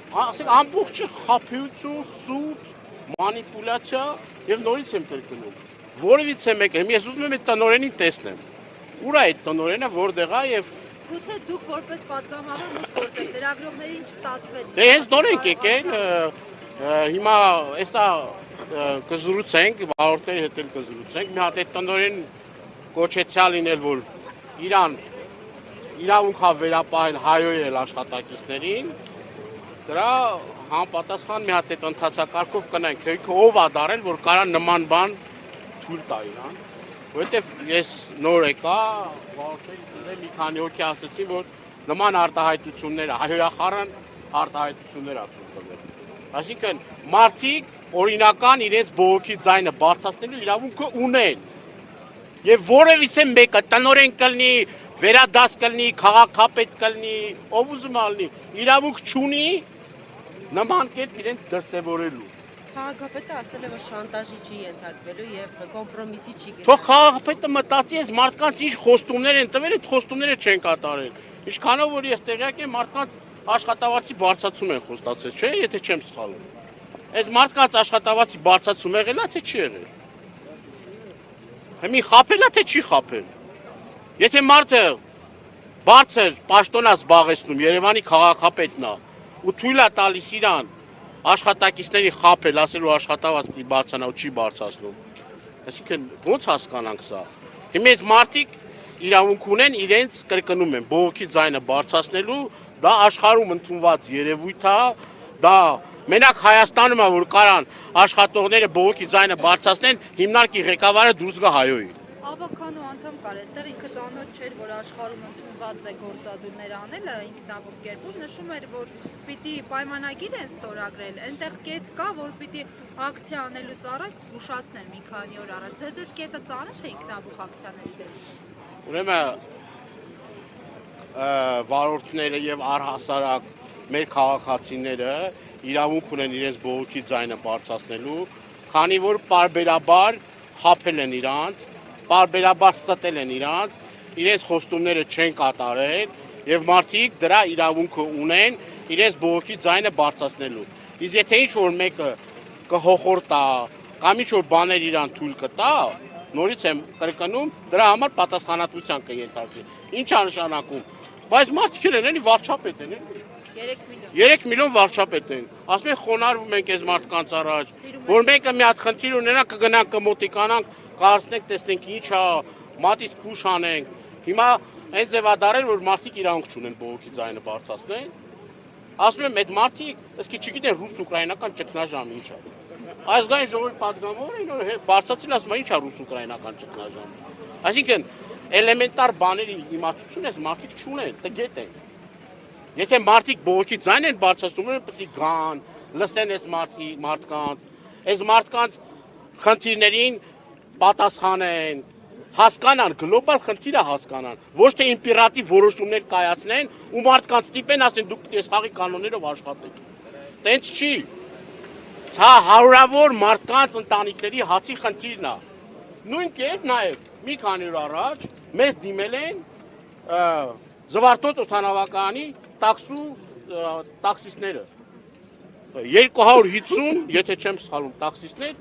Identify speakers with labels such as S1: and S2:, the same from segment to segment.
S1: ասենք ամբողջը խափեություն, սուտ, մանիպուլյացիա եւ նորից եմ կրկնում։ Որևիցե մեկը, ես ուզում եմ այդ տնօրենին տեսնեմ։ Ուր է այդ տնօրենը, որտեղ է եւ
S2: Գուցե դուք որպես պատգամավոր մուտք գործեք, լրագրողներին չստացվեց։
S1: դե հենց նոր ենք եկել, հիմա էսա կզրուցենք, վարորդների հետ էլ կզրուցենք, մի հատ այդ տնօրեն կոչեցյալ լինել, որ իրան իրավունք է վերապահել հայոյել աշխատակիցներին, դրա համապատասխան մի հատ այդ ընթացակարգով կնենք, թե ինքը ով է դարել, որ կարա նման բան թույլ տա իրան, որովհետև ես նոր եկա, վարորդների մի քանի հոգի ասեցին, որ նման արտահայտությունները, հայոյախառն արտահայտություններ ակտիվ տվել։ Այսինքն մարդիկ օրինական իրենց բողոքի ձայնը բարձրացնելու իրավունքը ունեն։ Եվ որևիցե մեկը տնօրեն կլինի, վերադաս կլինի, քաղաքապետ կլինի, ով ուզում ալնի, իրավունք չունի նման կերպ իրեն դրսևորելու։
S3: Քաղաքապետը ասել է, որ շանտաժի չի ենթարկվելու եւ կոմպրոմիսի չի գտնվելու։
S1: Թող քաղաքապետը մտածի, այս մարդկանց ինչ խոստումներ են տվել, այդ խոստումները չեն կատարել։ Ինչքանով որ ես տեղյակ եմ, մարդկանց աշխատավարձի բարձրացում են խոստացել, չէ՞, եթե չեմ սխալվում։ Այս մարդկանց աշխատավարձի բարձրացում եղել է, թե չի եղել։ Հիմի խափել է, թե չի խափել։ Եթե մարդը բարձր պաշտոնա զբաղեցնում, Երևանի քաղաքապետն է, ու թույլ է տալիս իրան աշխատակիցների խափել, ասել որ աշխատավարձ պիտի բարձրանա ու չի բարձրացնում։ Այսինքն ո՞նց հասկանանք սա։ Հիմա այս մարդիկ իրավունք ունեն իրենց կրկնում են բողոքի ձայնը բարձրացնելու, դա աշխարհում ընդունված երևույթ է, դա մենակ Հայաստանում է որ կարան աշխատողները բողոքի ձայնը բարձրացնեն, հիմնարկի ղեկավարը դուրս գա հայոյի։
S2: Ավականու անդամ կար, այստեղ ինքը ծանոթ չէր, որ աշխարհում ընդունված է գործադուլներ անելը ինքնաբուխ կերպով, նշում էր, որ պիտի պայմանագիր են ստորագրել, այնտեղ կետ կա, որ պիտի ակցիա անելուց առաջ զգուշացնել մի քանի օր առաջ։ Ձեզ այդ կետը ծանոթ է ինքնաբուխ ակցիաների դեմ։
S1: Ուրեմն վարորդները եւ առհասարակ մեր քաղաքացիները իրավունք ունեն իրենց բողոքի ձայնը բարձրացնելու, քանի որ պարբերաբար խափել են իրանց, պարբերաբար ստել են իրանց, իրենց խոստումները չեն կատարել եւ մարդիկ դրա իրավունքը ունեն իրենց բողոքի ձայնը բարձրացնելու։ Իսկ եթե ինչ որ մեկը կհոխորտա կամ ինչ որ բաներ իրան թույլ կտա, նորից եմ կրկնում, դրա համար պատասխանատվության կենթարկվի։ Ինչ է նշանակում։ Բայց մարդիկ են էլի վարչապետ են, էլի 3 միլիոն վարչապետ են։ Ասում են խոնարհվում ենք այս մարդկանց առաջ, որ մեկը մի հատ խնդիր ունենա, կգնանք կմոտիկանանք, կարծենք, տեսնենք ինչ է, մատից փուշ անենք։ Հիմա այն ձևադարել, որ մարդիկ իրավունք չունեն բողոքի ձայնը բարձրացնեն։ Ասում եմ, այդ մարդիկ, ըսկի չգիտեն ռուս-ուկրաինական ճգնաժամը ինչ է։ Ազգային ժողովի պատգամավորը բարձրացել ասում է ինչ է ռուս-ուկրաինական ճգնաժամը։ Այսինքն էլեմենտար բաների իմացություն այս մարդիկ չունեն, տգետ են։ Եթե մարդիկ բողոքի ձայն են բարձրացնում, պետք է գան, լսեն այս մարդկանց, այս մարդկանց խնդիրներին պատասխանեն, հասկանան, գլոբալ խնդիրը հասկանան, ոչ թե իմպերատիվ որոշումներ կայացնեն ու մարդկանց տիպեն ասեն դուք պետք է սխաղի կանոններով աշխատեք։ Տենց չի։ Սա հարյուրավոր մարդկանց ընտանիքների հացի խնդիրն է։ Նույն կերպ նաև մի քանի օր առաջ մեզ դիմել են Զվարթոտ օդանավականի տաքսիստները 250, եթե չեմ սխալվում, տաքսիստներ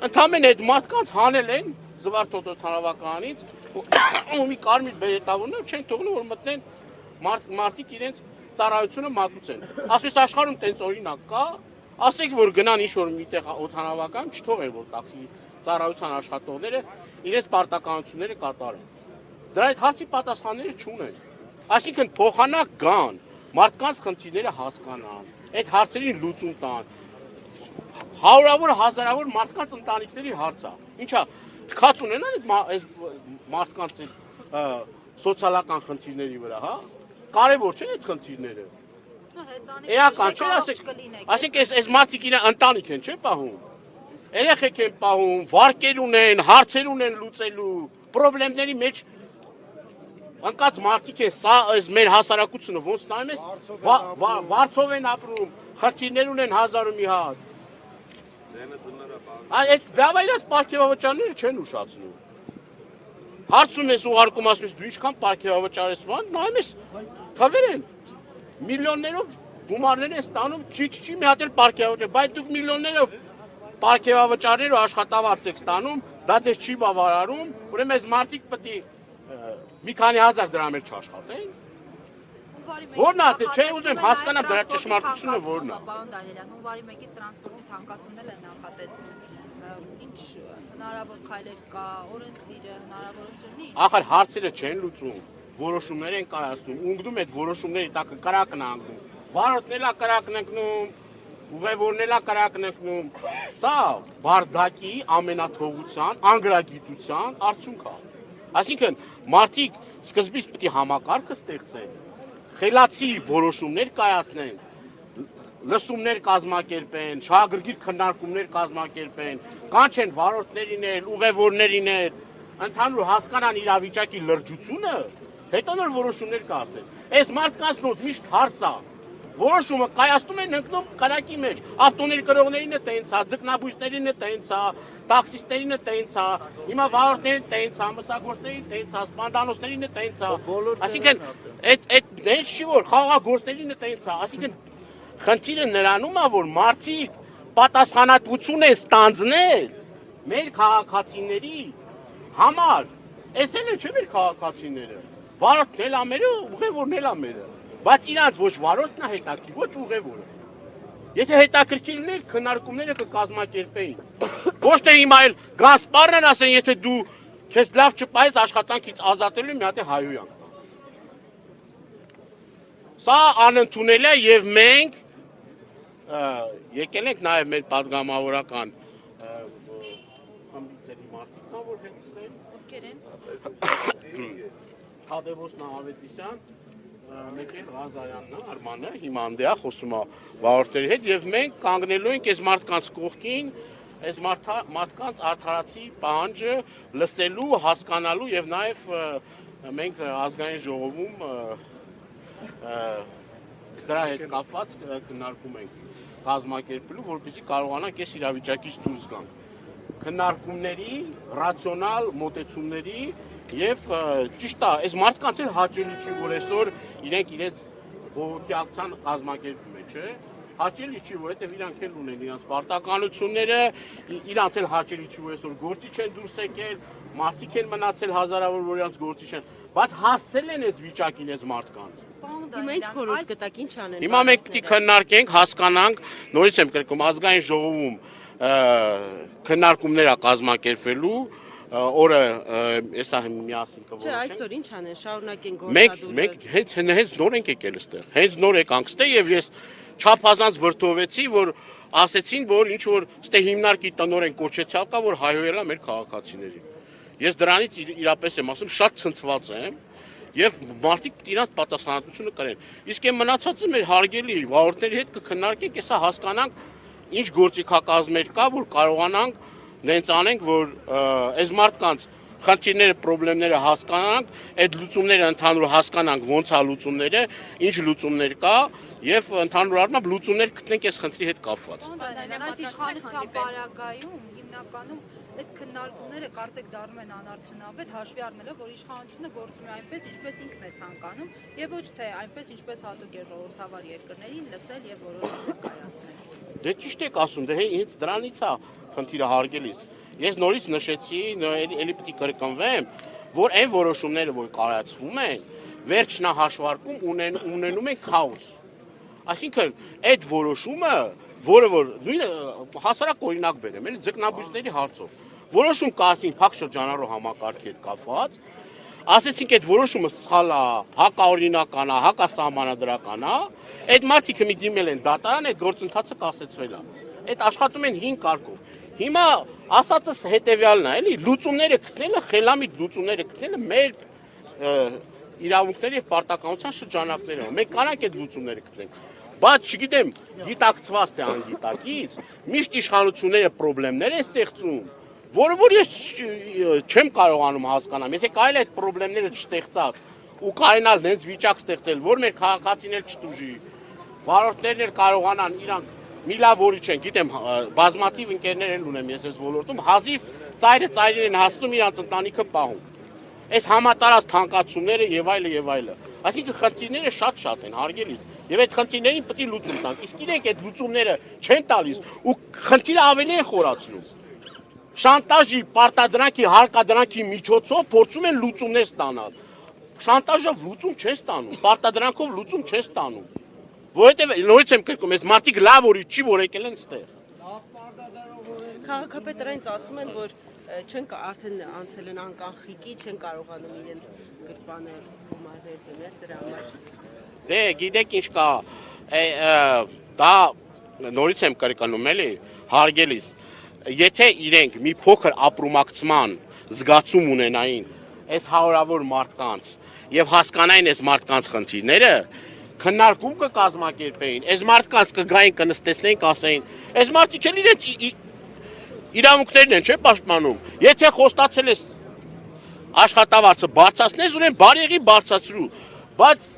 S1: ընդամենը այդ մարդկանց հանել են Զվարթոտ օդանավականից ու մի կարմիր բերետավորներ չեն թողնում որ մտնեն մարդիկ իրենց ծառայությունը մատուցեն։ Ասես աշխարհում տենց օրինակ կա, ասեք որ գնան ինչ-որ միտեղ օդանավական, չթողեն որ տաքսի ծառայության աշխատողները իրենց պարտականությունները կատարեն։ Դրա այդ հարցի պատասխանները չունեն։ Այսինքն փոխանակ գան, մարդկանց խնդիրները հասկանան, այդ հարցերին լուծում տան։ Հարյուրավոր հազարավոր մարդկանց ընտանիքների հարց է։ Ինչա, թքած ունենան այդ մարդկանց սոցիալական խնդիրների վրա, հա։ Կարևոր չէ այդ խնդիրները։ Էական չէ, ասենք այս մարդիկ իրեն ընտանիք են, չէ՞ պահում։ Երեխեք են պահում, վարկեր ունեն, հարցեր ունեն լուծելու, խնդիրների մեջ ընկած մարդիկ են, սա մեր հասարակությունը ոնց նայում ես, վարձով են ապրում, խնդիրներ ունեն հազար ու մի հատ։ Այդ դավայրած պարգևավճարները չեն ուշացնում։ Հարցում ես ուղարկում ասում ես դու ինչքան պարգևավճար ես ման, նայում ես թվեր են միլիոններով գումարներ են ստանում, քիչ չի մի հատ էլ պարգևավճար, բայց դուք միլիոններով պարգևավճարներ ու աշխատավարձ եք ստանում, դա ձեզ չի բավարարում, ուրեմն այս մարդիկ պետք է մի քանի հազար դրամ էլ չաշխատեն։ Որն է, թե չէ ուզում հասկանամ դրա ճշմարտությունը որն է։
S2: Պարոն Դանիելյան, հունվարի 1-ից տրանսպորտի թանկացումներ են նախատեսվում։ Ինչ հնարավոր քայլեր կա, օրենսդիրը հնարավորություն ունի։
S1: Ախր հարցերը չեն լուծում, որոշումներ են կայացնում, ունգնում այդ որոշումների տակ կրակն է անգնում, վարորդներն է կրակն ընկնում, ուղևորներն է կրակն ընկնում։ Սա բարդակի ամենաթողության, անգրագիտության արդյունք է։ Այսինքն մարդիկ սկզբից պետք է համակարգը ստեղծեն, խելացի որոշումներ կայացնեն, լսումներ կազմակերպեն, շահագրգիռ քննարկումներ կազմակերպեն, կանչեն վարորդներին, ուղևորներին, ընդհանուր հասկանան իրավիճակի լրջությունը, հետո նոր որոշումներ կայացնեն։ Այս մարդկանց նոր միշտ հարց է։ Որոշումը կայացնում են ընկնում կրակի մեջ։ Ավտոների կրողներին է տենց է, ձկնաբույսներին է տենց է, տաքսիստերին է տենց է, հիմա վարորդներին տենց է, մսագործներին տենց է, սպանդանոցներին է տենց է։ Այսինքն այդ դենց չի որ խաղաղագործներին է տենց է, այսինքն խնդիրը նրանում է, որ մարդիկ պատասխանատվություն են ստանձնել մեր քաղաքացիների համար։ Էս էլ չէ մեր քաղաքացիները։ Վարորդն էլ ամերը, ուղևորն էլ ամերը։ Բայց իրանց ոչ վարորդն է հետաքրքիր, ոչ ուղևորը։ Եթե հետաքրքիր լիներ, քննարկումները կկազմակերպեին։ Ոչ թե հիմա էլ Գասպարն ասեն, եթե դու քեզ լավ չպայես աշխատանքից ազատելու մի հատ է հայոյանք։ Սա անընդունել է եւ մենք եկել ենք նաեւ մեր падգամավորական համբիցերի մարդիկ, որ հետսեն։
S2: Ովքեր են։
S1: Հադևոս Նահավետիսյան, մեկ էլ Ղազարյանն է, Արմանը, հիմա անդեա խոսում է վարորդների հետ եւ մենք կանգնելու ենք այս մարդկանց կողքին, այս մարդկանց արդարացի պահանջը լսելու, հասկանալու եւ նաեւ մենք ազգային ժողովում դրա հետ կապված քննարկում ենք կազմակերպելու, որպեսզի կարողանանք այս իրավիճակից դուրս գանք։ Քննարկումների, ռացիոնալ մոտեցումների եւ ճիշտ է, այս մարդկանց էլ հաճելի չի, որ այսօր իրենց բողոքի ակցիան կազմակերպում են, չէ՞։ Հաճելի չի, որովհետեւ իրանք էլ ունեն իրենց պարտականությունները, իրանք էլ հաճելի չի, որ այսօր գործի չեն դուրս եկել, մարդիկ են մնացել հազարավոր, որ իրանք գործի չեն, բայց հասցել են այս վիճակին այս մարդկանց։
S3: Հիմա ինչ խորհուրդ կտաք, ինչ անեն։
S1: Հիմա մենք պետք է քննարկենք, հասկանանք, նորից եմ կրկնում, ազգային ժողովում քննարկումներ է կազմակերպվելու, օրը էսա միասին կորոշենք։
S3: Չէ, այսօր ինչ անեն, շարունակեն գործադուլը։
S1: Մենք հենց նոր ենք եկել այստեղ, հենց նոր եկանք այստեղ եւ ես չափազանց վրդովեցի, որ ասեցին, որ ինչ որ այստեղ հիմնարկի տնօրեն կոչեցյալ կա, որ հայհոյել է մեր քաղաքացիներին։ Ես դրանից իրապես եմ ասում, շատ ցնցված եմ եւ մարդիկ իրանց պատասխանատվությունը կրեն։ Իսկ այն մնացածը մեր հարգելի վարորդների հետ կքննարկենք, հեսա հասկանանք ինչ գործիքակազմեր կա, որ կարողանանք նենց անենք, որ այս մարդկանց խնդիրները, խնդիրները հասկանանք, այդ լուծումները ընդհանուր հասկանանք, ոնց է լուծումները, ինչ լուծումներ կա եւ ընդհանուր առմամբ լուծումներ գտնենք այս խնդրի հետ կապված։
S2: Այս իշխանության պարագայում հիմնականում այդ քննարկումները կարծեք դառնում են անարդյունավետ, հաշվի առնելով, որ իշխանությունը գործում է այնպես, ինչպես ինքն է ցանկանում, եւ ոչ թե այնպես, ինչպես հատուկ է ժողովրդավար երկրներին լսել եւ որոշումներ կայացնել։
S1: Դե ճիշտ եք ասում, դե հենց դրանից է խնդիրը հարգելիս։ Ես նորից նշեցի, էլի պետք է կրկնվեմ, որ այն որոշումները, որ կայացվում են, վերջնահաշվարկում ունենում են քաոս։ Այսինքն, այդ որոշումը, որը որ նույնը հասարակ օրինակ բերեմ, էլի ձկնաբույսների հարցով, որոշում կայացին փակ շրջանառու համակարգի հետ կապված, ասեցինք այդ որոշումը սխալ է, հակաօրինական է, հակասահմանադրական է, այդ մարդիկը մի դիմել են դատարան, այդ գործընթացը կասեցվել է։ Այդ աշխատում են 5 կարգով։ Հիմա ասածս հետեւյալն է, էլի լուծումները գտնելը, խելամիտ լուծումները գտնելը մեր իրավունքների եւ պարտականության շրջանակներում։ Մենք կարանք այդ լուծումները գտնենք։ Բայց չգիտեմ, գիտակցված թե անգիտակից, միշտ իշխանությունները խնդիրներ են ստեղծում, որը որ ես չեմ կարողանում հասկանամ, եթե կարելի է այդ խնդիրները չստեղծած ու կարենալ նենց վիճակ ստեղծել, որ մեր քաղաքացիներ չտուժի, վարորդներն էլ կարողանան իրանք մի լավ որի չեն, գիտեմ, բազմաթիվ ընկերներ են ունեմ ես այս ոլորտում, հազիվ ծայրին են հասնում իրանց ընտանիքը պահում։ Այս համատարած թանկացումները եւ այլը։ Այսինքն խնդիրները շատ են, հարգելից։ Եվ այդ խնդիրներին պետք է լուծում տանք։ Իսկ իրենք այդ լուծումները չեն տալիս ու խնդիրը ավելի են խորացնում։ Շանտաժի, պարտադրանքի, հարկադրանքի միջոցով փորձում են լուծումներ ստանալ։ Շանտաժով լուծում չես ստանում, պարտադրանքով լուծում չես ստանում։ Որովհետև նորից եմ կրկնում, այս մարդիկ լավ օրից չի որ եկել են ստեղ։
S3: Քաղաքապետարանից ասում են, որ չեն արդեն անցել են անկանխիկի, չեն կարողանում իրենց գրպանել, գումարներ դնել դրա համար։
S1: Դե գիտեք ինչ կա, դա նորից եմ կրկնում էլի, հարգելիս, եթե իրենք մի փոքր ապրումակցման զգացում ունենային այս հարյուրավոր մարդկանց եւ հասկանային այս մարդկանց խնդիրները, քննարկում կկազմակերպեին, այս մարդկանց կգային կնստեցնեին, կասեին, այս մարդիկ էլ իրենց իրավունքներն են, չէ՞ պաշտպանում։ Եթե խոստացել ես աշխատավարձը բարձրացնես, ուրեմն բարեղի բարձրացրու, բայց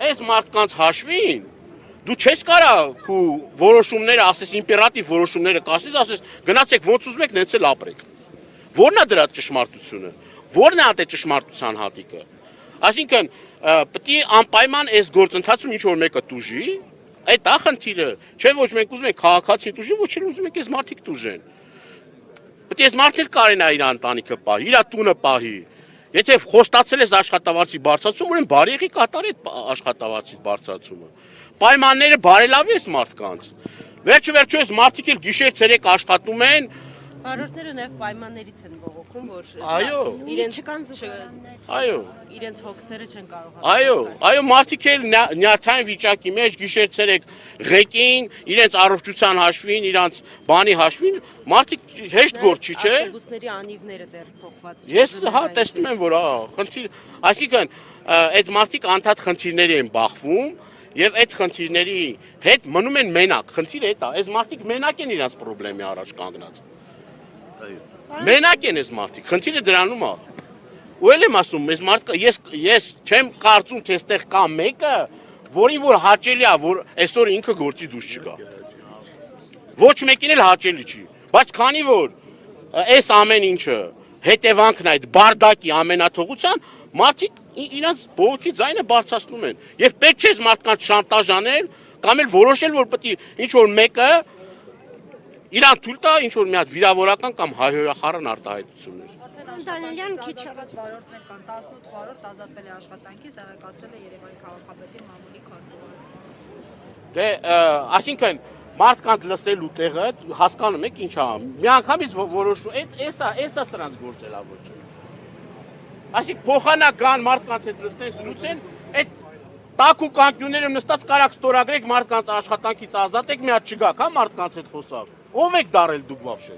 S1: այս մարդկանց հաշվին դու չես կարա քու որոշումները, ասես իմպերատիվ որոշումները կասես, ասես գնացեք ոնց ուզում եք, նենց էլ ապրեք։ Որն է դրա ճշմարտությունը։ Որն է այդ ճշմարտության հատիկը։ Այսինքն պետք է անպայման այս գործընթացում ինչ որ մեկը տուժի, այդ է խնդիրը, չէ՞ ոչ մենք ուզում ենք քաղաքացին տուժի, ոչ էլ ուզում ենք այս մարդիկ տուժեն։ Պետք է այս մարդն կարենա իր ընտանիքը պահի, իր տունը պահի։ Եթե խոստացել ես աշխատավարձի բարձրացում, ուրեմն բարեղի կատարի այդ աշխատավարձի բարձրացումը։ Պայմանները բարելավի այս մարդկանց։ Վերջը այս մարդիկ էլ գիշեր ցերեկ աշխատում են։
S3: Վարորդները նաև պայմաններից են բողոքում, որ
S1: Այո,
S3: իրենց չկան զուգարաններ։
S1: Այո,
S3: իրենց հոգսերը չեն կարողանում։
S1: այո, մարդիկ էլ նյարդային վիճակի մեջ գիշեր ցերեկ ղեկին, իրենց առողջության հաշվին, իրենց բանի հաշվին, մարդիկ հեշտ գործ չի, չէ՞։
S3: Ավտոբուսների անիվները դեռ փոխված։
S1: Ես հա տեսնում եմ, որ խնդիր, այսինքն այդ մարդիկ անդադ խնդիրների են բախվում եւ այդ խնդիրների հետ մնում են մենակ։ Խնդիրը դա է, այս մարդիկ մենակ են իրենց խնդրի առաջ կանգնած։ Մենակ են այս մարդիկ, խնդիրը դրանում է։ Ու էլ եմ ասում, այս մարդը ես չեմ կարծում, թե այստեղ կա մեկը, որին որ հաճելի է, որ այսօր ինքը գործի դուրս չգա։ Ոչ մեկին էլ հաճելի չի, բայց քանի որ այս ամեն ինչը հետևանքն այդ բարդակի ամենաթողության, մարդիկ իրենց բողոքի ձայնը բարձրացնում են։ Եվ պետք չէ մարդկանց շանտաժ անել, կամ էլ որոշել, որ պետք է ինչ որ մեկը իրան թույլ տա ինչ որ մի հատ վիրավորական կամ հայհոյախառն արտահայտություններ։
S2: Դանիելյան քիչ առաջ վարորդներ կան, 18 վարորդ ազատվել է աշխատանքից, տեղեկացրել է Երևանի քաղաքապետի մամուլի քարտուղարը։
S1: Դե, այսինքն մարդկանց լսելու տեղը հասկանում եք ինչ ա։ Միանգամից որոշու, էսա սրանց գործելա ոչ։ Այսինքն փոխանական մարդկանց հետ լսնեն լուծեն, այդ տակու կանկյունները նստած կարակ ստորագրեք մարդկանց աշխատանքից ազատեք, մի հատ չգաք, հա մարդկանց հետ խոսալ։ Ով եք դարել դուք վավշե։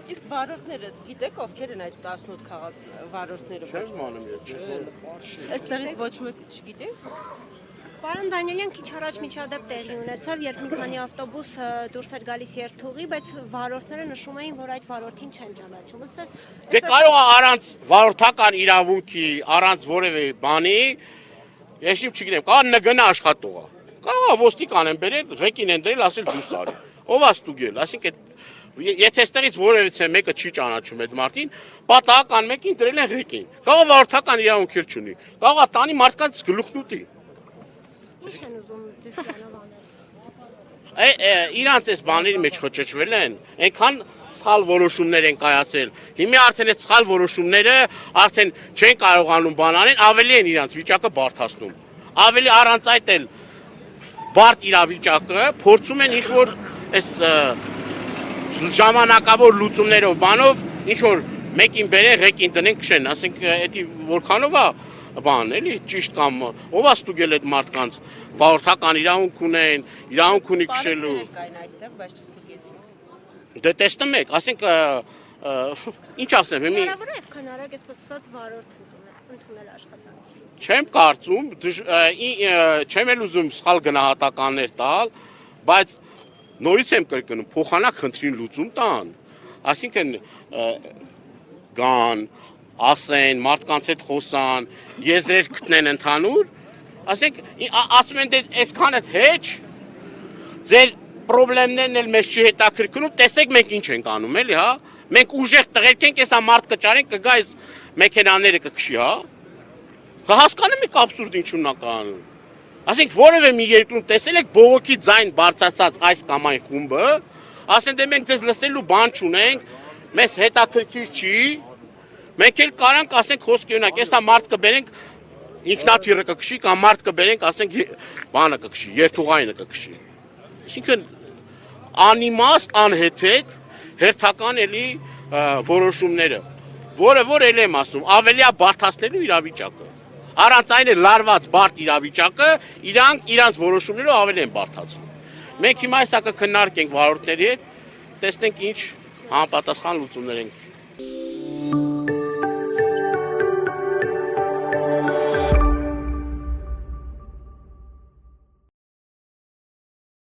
S3: Իսկ վարորդները, գիտեք ովքեր են այդ 18 քաղաք վարորդները։
S1: Չեմ իմանում ես։
S3: Այստեղից ոչ մեկ չգիտի։
S4: Պարոն Դանիելյան, քիչ առաջ միջադեպ տեղի ունեցավ, երբ մի քանի ավտոբուս դուրս էր գալիս երթուղի, բայց վարորդները նշում էին, որ այդ վարորդին չեն ճանաչում։
S1: Դե կարող է առանց վարորդական իրավունքի, առանց որևէ բանի, ես չգիտեմ, կարող նգնա աշխատողը։ Կարող ոստիկան են բերել, ղեկին են դրել, ասել դուրս արի։ Ով է ստուգել, այսինքն եթե այստեղից որևէ մեկը չի ճանաչում այդ մարդին, պատահական մեկին դրել են ղեկին։ Կարող վարորդական իրավունք չունի։ Կարող է տանի մարդկանց գլուխն ուտի։
S4: Ինչ են ուզում դեսյանով անել։
S1: Իրանց այս բաների մեջ խոճոճվել են, այնքան սխալ որոշումներ են կայացել։ Հիմա արդեն այդ սխալ որոշումները արդեն չեն կարողանում բան անել, ավելի են իրանց վիճակը բարդացնում։ Ավելի առանց այդ էլ բարդ իրավիճակը փորձում են ինչ-որ այս ժամանակավոր լուծումներով բանով ինչ-որ մեկին բերեն, ղեկին տնեն, քշեն, ասենք էդի որքանով է բան, էլի ճիշտ կամ ով է ստուգել այդ մարդկանց վարորդական իրավունք ունեն, իրավունք ունի քշելու։
S3: Կային այստեղ, բայց չստուգեցին։
S1: Դե տեսնում եք, ասենք ինչ ասեմ, հիմի
S4: Հնարավոր է այսքան արագ այսպես ասած վարորդ ընդունել աշխատանքի։
S1: չեմ կարծում, չեմ էլ ուզում սխալ գնահատականներ տալ, բայց նորից եմ կրկնում, փոխանակ խնդրին լուծում տան, այսինքն գան, ասեն, մարդկանց հետ խոսան, եզրեր գտնեն ընդհանուր, ասում են դե այսքան էլ հեչ, ձեր պրոբլեմներն էլ մեզ չի հետաքրքրում, տեսեք մենք ինչ ենք անում, էլի, հա, մենք ուժեղ տղերք ենք, այսա մարդ կճարենք, կգա այս մեքենաները կքշի, հա, հասկանում եք աբսուրդ ինչու նա կանում, Ասենք որևէ մի երկրում տեսել եք բողոքի ձայն բարձրացած այս կամ այն խումբը, ասենք դե մենք ձեզ լսելու բան չունենք, մեզ հետաքրքիր չի, մենք էլ կարանք ասենք խոսքի ունենք, այսա մարդ կբերենք ինքնաթիռը կքշի կամ մարդ կբերենք ասենք բանը կքշի, երթուղայինը կքշի։ Այսինքն անիմաստ, անհեթեթ հերթական էլի որոշումները, որը որ էլ եմ ասում, ավելիա բարդացնելու իրավիճակը։ Առանց այն էլ լարված բարդ իրավիճակը իրանց որոշումներով ավելի են բարդացնում։ Մենք հիմա այսա կքննարկենք վարորդների հետ, տեսնենք ինչ համապատասխան լուծումներ ենք